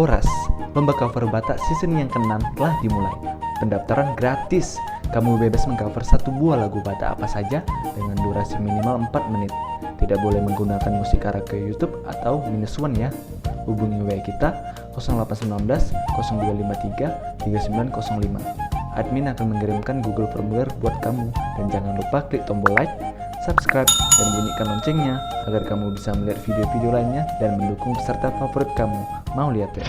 Poras, lomba cover Batak season yang ke-6 telah dimulai. Pendaftaran gratis. Kamu bebas mengcover satu buah lagu Batak apa saja dengan durasi minimal 4 menit. Tidak boleh menggunakan musik karaoke YouTube atau -1 ya. Hubungi WA kita 0819 0253 3905. Admin akan mengirimkan Google Formulir buat kamu. Dan jangan lupa klik tombol like, subscribe, dan bunyikan loncengnya agar kamu bisa melihat video-video lainnya dan mendukung peserta favorit kamu. Mau lihat ya?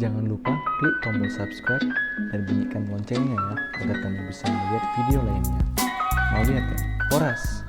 Jangan lupa klik tombol subscribe dan bunyikan loncengnya ya, agar kamu bisa melihat video lainnya. Mau lihat ya? Poras!